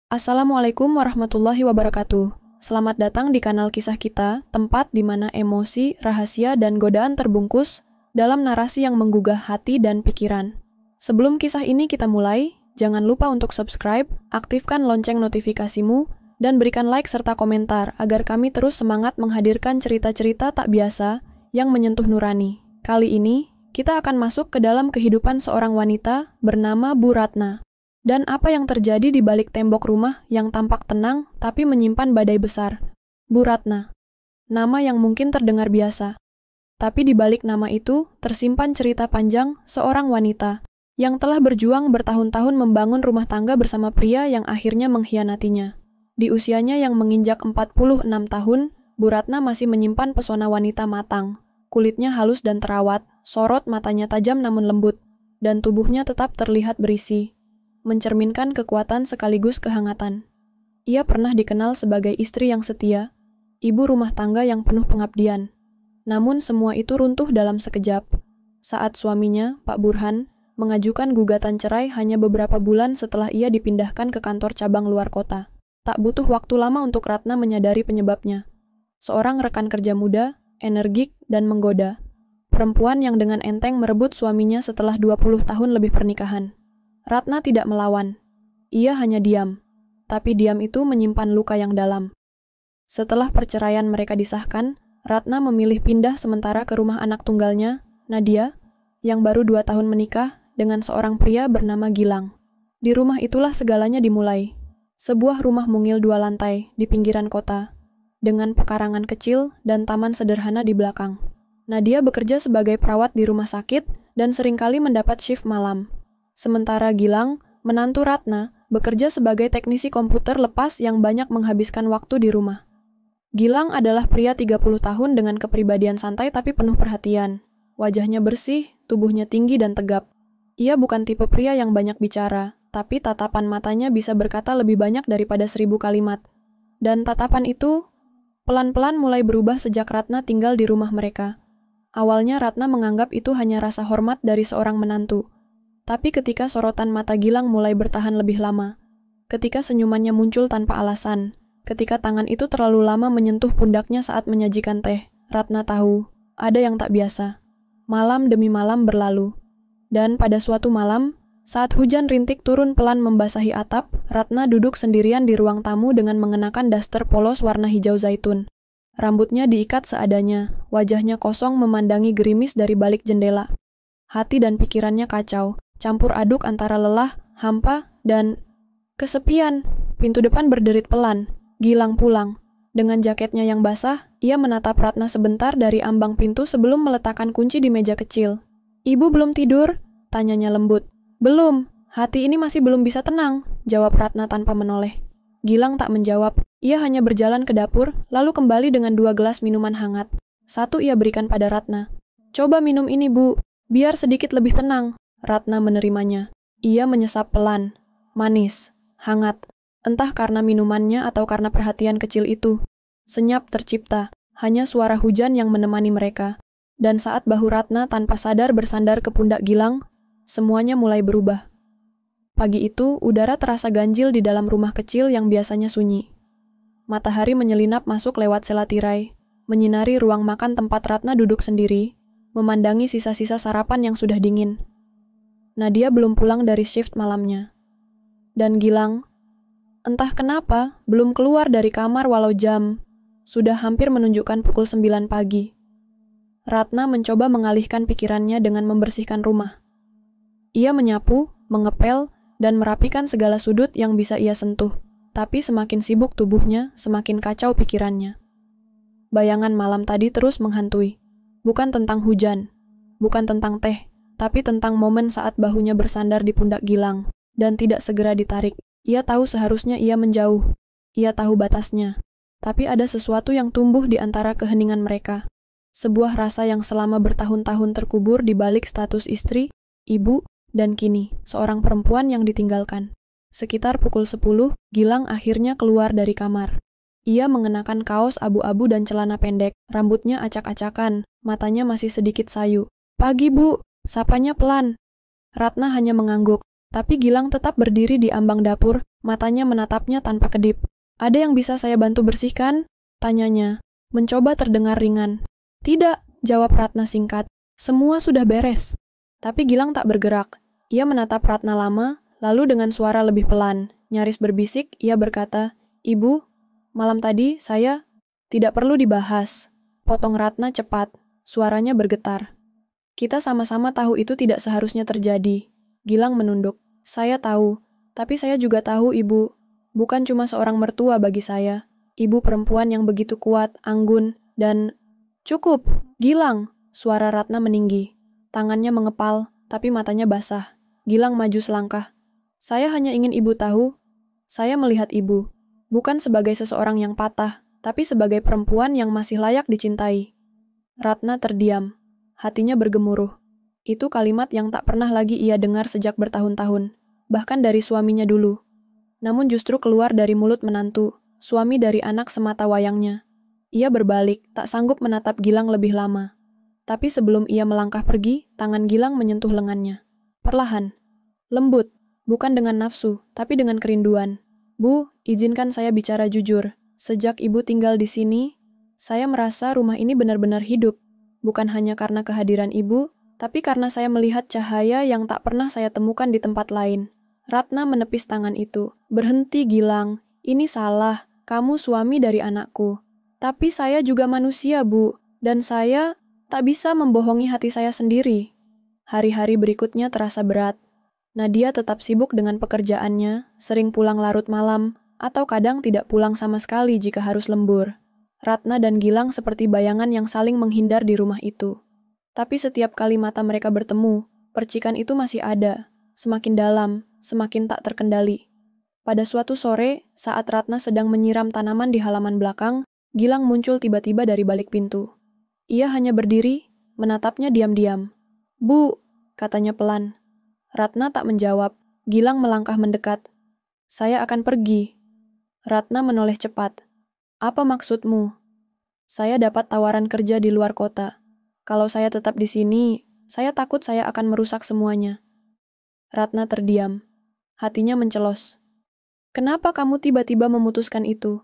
Assalamualaikum warahmatullahi wabarakatuh. Selamat datang di kanal Kisah Kita, tempat di mana emosi, rahasia, dan godaan terbungkus dalam narasi yang menggugah hati dan pikiran. Sebelum kisah ini kita mulai, jangan lupa untuk subscribe, aktifkan lonceng notifikasimu, dan berikan like serta komentar agar kami terus semangat menghadirkan cerita-cerita tak biasa yang menyentuh nurani. Kali ini, kita akan masuk ke dalam kehidupan seorang wanita bernama Bu Ratna. Dan apa yang terjadi di balik tembok rumah yang tampak tenang tapi menyimpan badai besar. Bu Ratna. Nama yang mungkin terdengar biasa. Tapi di balik nama itu tersimpan cerita panjang seorang wanita yang telah berjuang bertahun-tahun membangun rumah tangga bersama pria yang akhirnya mengkhianatinya. Di usianya yang menginjak 46 tahun, Bu Ratna masih menyimpan pesona wanita matang. Kulitnya halus dan terawat, sorot matanya tajam namun lembut, dan tubuhnya tetap terlihat berisi, mencerminkan kekuatan sekaligus kehangatan. Ia pernah dikenal sebagai istri yang setia, ibu rumah tangga yang penuh pengabdian. Namun semua itu runtuh dalam sekejap, saat suaminya, Pak Burhan, mengajukan gugatan cerai hanya beberapa bulan setelah ia dipindahkan ke kantor cabang luar kota. Tak butuh waktu lama untuk Ratna menyadari penyebabnya. Seorang rekan kerja muda, energik, dan menggoda. Perempuan yang dengan enteng merebut suaminya setelah 20 tahun lebih pernikahan. Ratna tidak melawan. Ia hanya diam. Tapi diam itu menyimpan luka yang dalam. Setelah perceraian mereka disahkan, Ratna memilih pindah sementara ke rumah anak tunggalnya, Nadia, yang baru 2 tahun menikah dengan seorang pria bernama Gilang. Di rumah itulah segalanya dimulai. Sebuah rumah mungil 2 lantai di pinggiran kota, dengan pekarangan kecil dan taman sederhana di belakang. Nadia bekerja sebagai perawat di rumah sakit dan seringkali mendapat shift malam. Sementara Gilang, menantu Ratna, bekerja sebagai teknisi komputer lepas yang banyak menghabiskan waktu di rumah. Gilang adalah pria 30 tahun dengan kepribadian santai tapi penuh perhatian. Wajahnya bersih, tubuhnya tinggi dan tegap. Ia bukan tipe pria yang banyak bicara, tapi tatapan matanya bisa berkata lebih banyak daripada 1000 kalimat. Dan tatapan itu pelan-pelan mulai berubah sejak Ratna tinggal di rumah mereka. Awalnya Ratna menganggap itu hanya rasa hormat dari seorang menantu. Tapi ketika sorotan mata Gilang mulai bertahan lebih lama, ketika senyumannya muncul tanpa alasan, ketika tangan itu terlalu lama menyentuh pundaknya saat menyajikan teh, Ratna tahu, ada yang tak biasa. Malam demi malam berlalu. Dan pada suatu malam, saat hujan rintik turun pelan membasahi atap, Ratna duduk sendirian di ruang tamu dengan mengenakan daster polos warna hijau zaitun. Rambutnya diikat seadanya, wajahnya kosong memandangi gerimis dari balik jendela. Hati dan pikirannya kacau, campur aduk antara lelah, hampa, dan kesepian. Pintu depan berderit pelan. Gilang pulang. Dengan jaketnya yang basah, ia menatap Ratna sebentar dari ambang pintu sebelum meletakkan kunci di meja kecil. "Ibu belum tidur?" tanyanya lembut. "Belum, hati ini masih belum bisa tenang," jawab Ratna tanpa menoleh. Gilang tak menjawab, ia hanya berjalan ke dapur, lalu kembali dengan 2 gelas minuman hangat. Satu ia berikan pada Ratna. "Coba minum ini, Bu, biar sedikit lebih tenang." Ratna menerimanya. Ia menyesap pelan, manis, hangat, entah karena minumannya atau karena perhatian kecil itu. Senyap tercipta, hanya suara hujan yang menemani mereka. Dan saat bahu Ratna tanpa sadar bersandar ke pundak Gilang, semuanya mulai berubah. Pagi itu, udara terasa ganjil di dalam rumah kecil yang biasanya sunyi. Matahari menyelinap masuk lewat sela tirai, menyinari ruang makan tempat Ratna duduk sendiri, memandangi sisa-sisa sarapan yang sudah dingin. Nadia belum pulang dari shift malamnya. Dan Gilang, entah kenapa, belum keluar dari kamar walau jam sudah hampir menunjukkan pukul 9 pagi. Ratna mencoba mengalihkan pikirannya dengan membersihkan rumah. Ia menyapu, mengepel, dan merapikan segala sudut yang bisa ia sentuh. Tapi semakin sibuk tubuhnya, semakin kacau pikirannya. Bayangan malam tadi terus menghantui. Bukan tentang hujan, bukan tentang teh, tapi tentang momen saat bahunya bersandar di pundak Gilang, dan tidak segera ditarik. Ia tahu seharusnya ia menjauh. Ia tahu batasnya. Tapi ada sesuatu yang tumbuh di antara keheningan mereka. Sebuah rasa yang selama bertahun-tahun terkubur di balik status istri, ibu, dan kini, seorang perempuan yang ditinggalkan. Sekitar pukul 10, Gilang akhirnya keluar dari kamar. Ia mengenakan kaos abu-abu dan celana pendek, rambutnya acak-acakan, matanya masih sedikit sayu. "Pagi, Bu," sapanya pelan. Ratna hanya mengangguk. Tapi Gilang tetap berdiri di ambang dapur, matanya menatapnya tanpa kedip. "Ada yang bisa saya bantu bersihkan?" tanyanya, mencoba terdengar ringan. "Tidak," jawab Ratna singkat. "Semua sudah beres." Tapi Gilang tak bergerak. Ia menatap Ratna lama, lalu dengan suara lebih pelan, nyaris berbisik, ia berkata, "Ibu, malam tadi saya..." "Tidak perlu dibahas," potong Ratna cepat, suaranya bergetar. "Kita sama-sama tahu itu tidak seharusnya terjadi." Gilang menunduk. "Saya tahu, tapi saya juga tahu ibu bukan cuma seorang mertua bagi saya. Ibu perempuan yang begitu kuat, anggun, dan..." "Cukup, Gilang!" Suara Ratna meninggi. Tangannya mengepal, tapi matanya basah. Gilang maju selangkah. "Saya hanya ingin ibu tahu, saya melihat ibu, bukan sebagai seseorang yang patah, tapi sebagai perempuan yang masih layak dicintai." Ratna terdiam. Hatinya bergemuruh. Itu kalimat yang tak pernah lagi ia dengar sejak bertahun-tahun, bahkan dari suaminya dulu. Namun justru keluar dari mulut menantu, suami dari anak semata wayangnya. Ia berbalik, tak sanggup menatap Gilang lebih lama. Tapi sebelum ia melangkah pergi, tangan Gilang menyentuh lengannya. Perlahan, lembut, bukan dengan nafsu, tapi dengan kerinduan. "Bu, izinkan saya bicara jujur. Sejak ibu tinggal di sini, saya merasa rumah ini benar-benar hidup. Bukan hanya karena kehadiran ibu, tapi karena saya melihat cahaya yang tak pernah saya temukan di tempat lain." Ratna menepis tangan itu. "Berhenti, Gilang. Ini salah. Kamu suami dari anakku. Tapi saya juga manusia, Bu. Dan saya tak bisa membohongi hati saya sendiri." Hari-hari berikutnya terasa berat. Nadia tetap sibuk dengan pekerjaannya, sering pulang larut malam, atau kadang tidak pulang sama sekali jika harus lembur. Ratna dan Gilang seperti bayangan yang saling menghindar di rumah itu. Tapi setiap kali mata mereka bertemu, percikan itu masih ada, semakin dalam, semakin tak terkendali. Pada suatu sore, saat Ratna sedang menyiram tanaman di halaman belakang, Gilang muncul tiba-tiba dari balik pintu. Ia hanya berdiri, menatapnya diam-diam. "Bu," katanya pelan. Ratna tak menjawab. Gilang melangkah mendekat. "Saya akan pergi." Ratna menoleh cepat. "Apa maksudmu?" "Saya dapat tawaran kerja di luar kota. Kalau saya tetap di sini, saya takut saya akan merusak semuanya." Ratna terdiam. Hatinya mencelos. "Kenapa kamu tiba-tiba memutuskan itu?"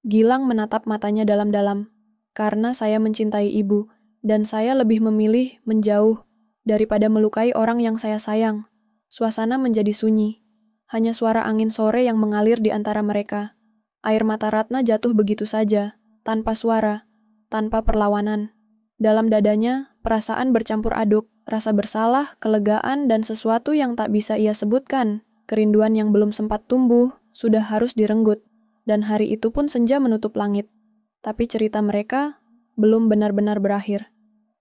Gilang menatap matanya dalam-dalam. "Karena saya mencintai ibu, dan saya lebih memilih menjauh daripada melukai orang yang saya sayang." Suasana menjadi sunyi. Hanya suara angin sore yang mengalir di antara mereka. Air mata Ratna jatuh begitu saja, tanpa suara, tanpa perlawanan. Dalam dadanya, perasaan bercampur aduk, rasa bersalah, kelegaan, dan sesuatu yang tak bisa ia sebutkan. Kerinduan yang belum sempat tumbuh, sudah harus direnggut. Dan hari itu pun senja menutup langit. Tapi cerita mereka belum benar-benar berakhir.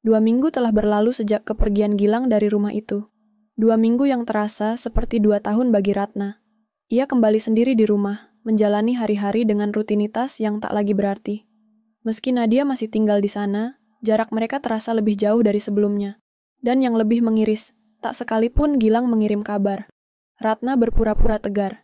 2 minggu telah berlalu sejak kepergian Gilang dari rumah itu. 2 minggu yang terasa seperti 2 tahun bagi Ratna. Ia kembali sendiri di rumah, menjalani hari-hari dengan rutinitas yang tak lagi berarti. Meski Nadia masih tinggal di sana, jarak mereka terasa lebih jauh dari sebelumnya. Dan yang lebih mengiris, tak sekalipun Gilang mengirim kabar. Ratna berpura-pura tegar.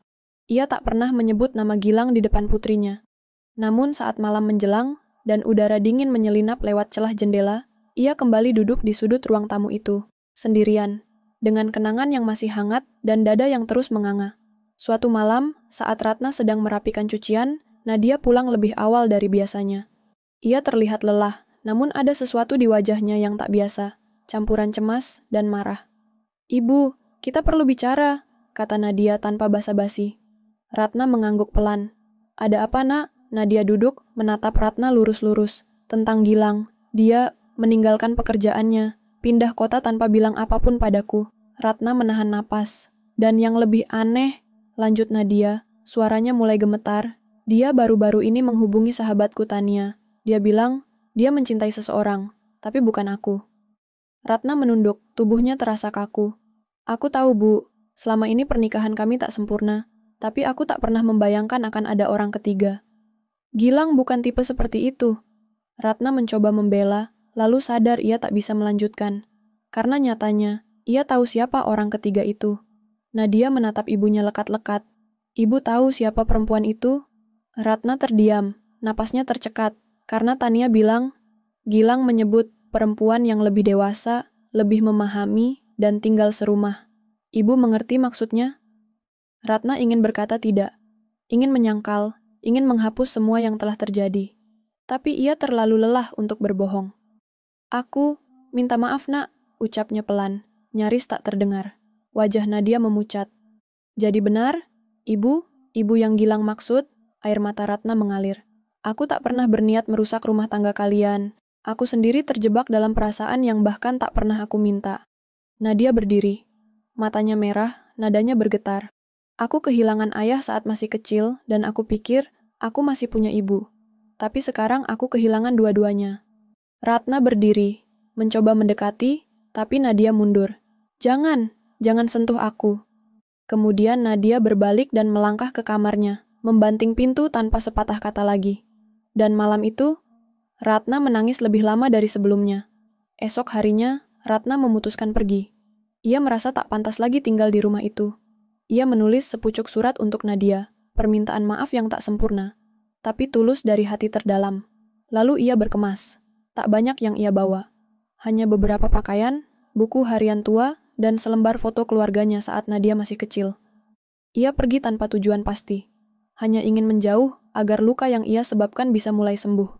Ia tak pernah menyebut nama Gilang di depan putrinya. Namun saat malam menjelang, dan udara dingin menyelinap lewat celah jendela, ia kembali duduk di sudut ruang tamu itu, sendirian, dengan kenangan yang masih hangat dan dada yang terus menganga. Suatu malam, saat Ratna sedang merapikan cucian, Nadia pulang lebih awal dari biasanya. Ia terlihat lelah, namun ada sesuatu di wajahnya yang tak biasa, campuran cemas dan marah. "Ibu, kita perlu bicara," kata Nadia tanpa basa-basi. Ratna mengangguk pelan. "Ada apa, Nak?" Nadia duduk, menatap Ratna lurus-lurus. "Tentang Gilang. Dia meninggalkan pekerjaannya, pindah kota tanpa bilang apapun padaku." Ratna menahan napas. "Dan yang lebih aneh," lanjut Nadia, suaranya mulai gemetar, "dia baru-baru ini menghubungi sahabatku Tania. Dia bilang, dia mencintai seseorang, tapi bukan aku." Ratna menunduk, tubuhnya terasa kaku. "Aku tahu, Bu, selama ini pernikahan kami tak sempurna, tapi aku tak pernah membayangkan akan ada orang ketiga." "Gilang bukan tipe seperti itu." Ratna mencoba membela, lalu sadar ia tak bisa melanjutkan. Karena nyatanya, ia tahu siapa orang ketiga itu. Nadia menatap ibunya lekat-lekat. "Ibu tahu siapa perempuan itu?" Ratna terdiam, napasnya tercekat, karena Tania bilang, Gilang menyebut perempuan yang lebih dewasa, lebih memahami, dan tinggal serumah. Ibu mengerti maksudnya? Ratna ingin berkata tidak, ingin menyangkal, ingin menghapus semua yang telah terjadi. Tapi ia terlalu lelah untuk berbohong. Aku, minta maaf nak, ucapnya pelan, nyaris tak terdengar. Wajah Nadia memucat. Jadi benar, ibu yang Gilang maksud, air mata Ratna mengalir. Aku tak pernah berniat merusak rumah tangga kalian. Aku sendiri terjebak dalam perasaan yang bahkan tak pernah aku minta. Nadia berdiri. Matanya merah, nadanya bergetar. Aku kehilangan ayah saat masih kecil dan aku pikir aku masih punya ibu. Tapi sekarang aku kehilangan dua-duanya. Ratna berdiri, mencoba mendekati, tapi Nadia mundur. Jangan sentuh aku. Kemudian Nadia berbalik dan melangkah ke kamarnya, membanting pintu tanpa sepatah kata lagi. Dan malam itu, Ratna menangis lebih lama dari sebelumnya. Esok harinya, Ratna memutuskan pergi. Ia merasa tak pantas lagi tinggal di rumah itu. Ia menulis sepucuk surat untuk Nadia, permintaan maaf yang tak sempurna, tapi tulus dari hati terdalam. Lalu ia berkemas. Tak banyak yang ia bawa. Hanya beberapa pakaian, buku harian tua, dan selembar foto keluarganya saat Nadia masih kecil. Ia pergi tanpa tujuan pasti. Hanya ingin menjauh agar luka yang ia sebabkan bisa mulai sembuh.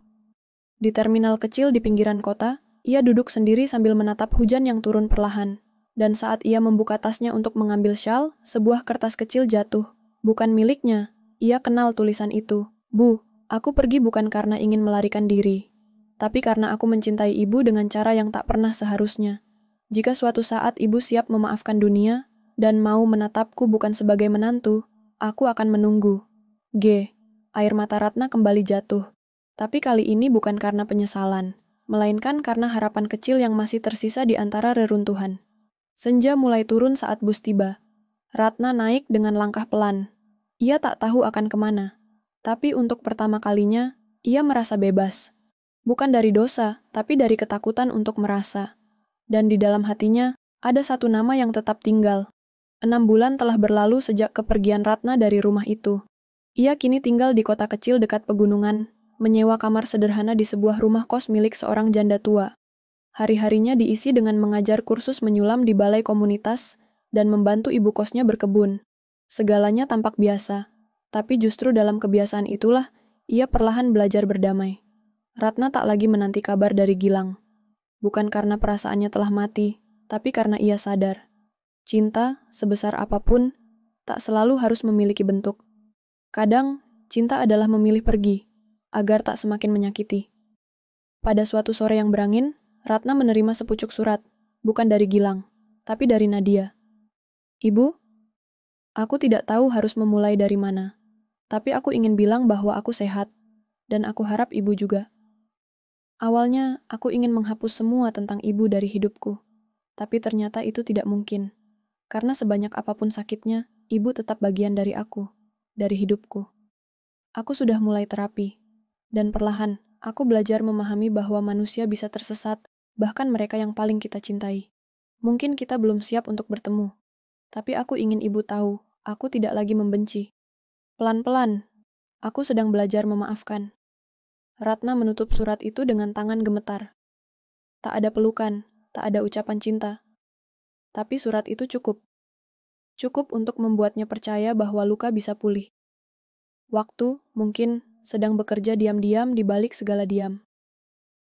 Di terminal kecil di pinggiran kota, ia duduk sendiri sambil menatap hujan yang turun perlahan. Dan saat ia membuka tasnya untuk mengambil syal, sebuah kertas kecil jatuh. Bukan miliknya. Ia kenal tulisan itu. Bu, aku pergi bukan karena ingin melarikan diri, tapi karena aku mencintai ibu dengan cara yang tak pernah seharusnya. Jika suatu saat ibu siap memaafkan dunia, dan mau menatapku bukan sebagai menantu, aku akan menunggu. G. Air mata Ratna kembali jatuh. Tapi kali ini bukan karena penyesalan, melainkan karena harapan kecil yang masih tersisa di antara reruntuhan. Senja mulai turun saat bus tiba. Ratna naik dengan langkah pelan. Ia tak tahu akan kemana. Tapi untuk pertama kalinya, ia merasa bebas. Bukan dari dosa, tapi dari ketakutan untuk merasa. Dan di dalam hatinya, ada satu nama yang tetap tinggal. 6 bulan telah berlalu sejak kepergian Ratna dari rumah itu. Ia kini tinggal di kota kecil dekat pegunungan, menyewa kamar sederhana di sebuah rumah kos milik seorang janda tua. Hari-harinya diisi dengan mengajar kursus menyulam di balai komunitas dan membantu ibu kosnya berkebun. Segalanya tampak biasa, tapi justru dalam kebiasaan itulah ia perlahan belajar berdamai. Ratna tak lagi menanti kabar dari Gilang. Bukan karena perasaannya telah mati, tapi karena ia sadar. Cinta, sebesar apapun, tak selalu harus memiliki bentuk. Kadang, cinta adalah memilih pergi, agar tak semakin menyakiti. Pada suatu sore yang berangin, Ratna menerima sepucuk surat, bukan dari Gilang, tapi dari Nadia. Ibu, aku tidak tahu harus memulai dari mana, tapi aku ingin bilang bahwa aku sehat, dan aku harap ibu juga. Awalnya, aku ingin menghapus semua tentang ibu dari hidupku, tapi ternyata itu tidak mungkin, karena sebanyak apapun sakitnya, ibu tetap bagian dari aku, dari hidupku. Aku sudah mulai terapi, dan perlahan, aku belajar memahami bahwa manusia bisa tersesat, bahkan mereka yang paling kita cintai. Mungkin kita belum siap untuk bertemu, tapi aku ingin ibu tahu, aku tidak lagi membenci. Pelan-pelan, aku sedang belajar memaafkan. Ratna menutup surat itu dengan tangan gemetar. Tak ada pelukan, tak ada ucapan cinta. Tapi surat itu cukup. Cukup untuk membuatnya percaya bahwa luka bisa pulih. Waktu, mungkin, sedang bekerja diam-diam di balik segala diam.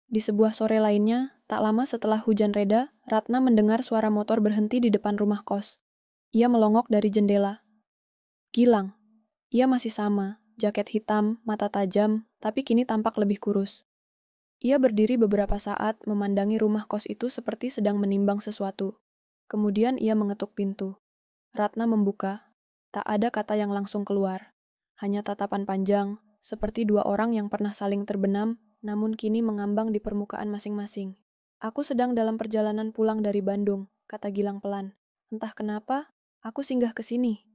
Di sebuah sore lainnya, tak lama setelah hujan reda, Ratna mendengar suara motor berhenti di depan rumah kos. Ia melongok dari jendela. Gilang. Ia masih sama, jaket hitam, mata tajam, tapi kini tampak lebih kurus. Ia berdiri beberapa saat memandangi rumah kos itu seperti sedang menimbang sesuatu. Kemudian ia mengetuk pintu. Ratna membuka. Tak ada kata yang langsung keluar. Hanya tatapan panjang, seperti dua orang yang pernah saling terbenam, namun kini mengambang di permukaan masing-masing. Aku sedang dalam perjalanan pulang dari Bandung, kata Gilang pelan. Entah kenapa, aku singgah ke sini.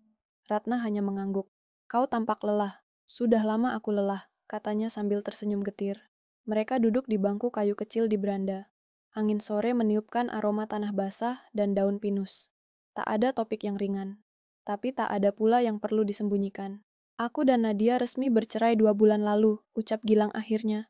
Ratna hanya mengangguk. Kau tampak lelah. Sudah lama aku lelah, katanya sambil tersenyum getir. Mereka duduk di bangku kayu kecil di beranda. Angin sore meniupkan aroma tanah basah dan daun pinus. Tak ada topik yang ringan, tapi tak ada pula yang perlu disembunyikan. Aku dan Nadia resmi bercerai 2 bulan lalu, ucap Gilang akhirnya.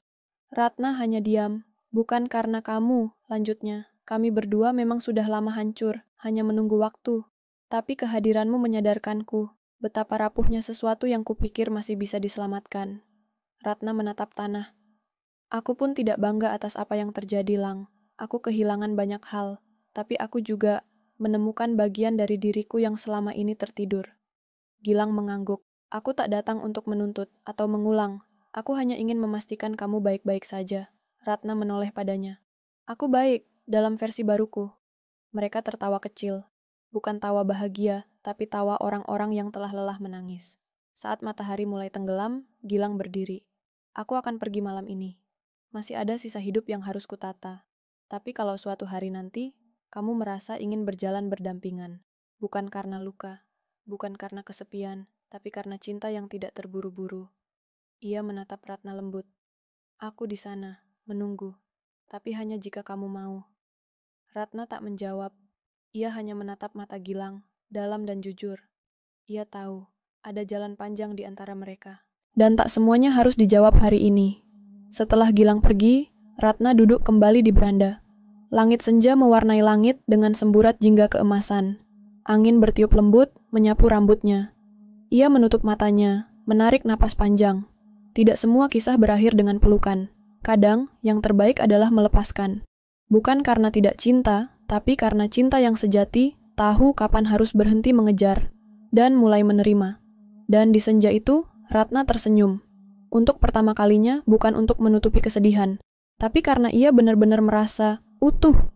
Ratna hanya diam. Bukan karena kamu, lanjutnya. Kami berdua memang sudah lama hancur, hanya menunggu waktu. Tapi kehadiranmu menyadarkanku betapa rapuhnya sesuatu yang kupikir masih bisa diselamatkan. Ratna menatap tanah. Aku pun tidak bangga atas apa yang terjadi, Lang. Aku kehilangan banyak hal, tapi aku juga menemukan bagian dari diriku yang selama ini tertidur. Gilang mengangguk. Aku tak datang untuk menuntut atau mengulang. Aku hanya ingin memastikan kamu baik-baik saja. Ratna menoleh padanya. Aku baik, dalam versi baruku. Mereka tertawa kecil. Bukan tawa bahagia, tapi tawa orang-orang yang telah lelah menangis. Saat matahari mulai tenggelam, Gilang berdiri. Aku akan pergi malam ini. Masih ada sisa hidup yang harus kutata. Tapi kalau suatu hari nanti, kamu merasa ingin berjalan berdampingan. Bukan karena luka, bukan karena kesepian, tapi karena cinta yang tidak terburu-buru. Ia menatap Ratna lembut. Aku di sana, menunggu. Tapi hanya jika kamu mau. Ratna tak menjawab. Ia hanya menatap mata Gilang, dalam dan jujur. Ia tahu, ada jalan panjang di antara mereka. Dan tak semuanya harus dijawab hari ini. Setelah Gilang pergi, Ratna duduk kembali di beranda. Langit senja mewarnai langit dengan semburat jingga keemasan. Angin bertiup lembut, menyapu rambutnya. Ia menutup matanya, menarik napas panjang. Tidak semua kisah berakhir dengan pelukan. Kadang, yang terbaik adalah melepaskan. Bukan karena tidak cinta, tapi karena cinta yang sejati, tahu kapan harus berhenti mengejar, dan mulai menerima. Dan di senja itu, Ratna tersenyum. Untuk pertama kalinya, bukan untuk menutupi kesedihan, tapi karena ia benar-benar merasa utuh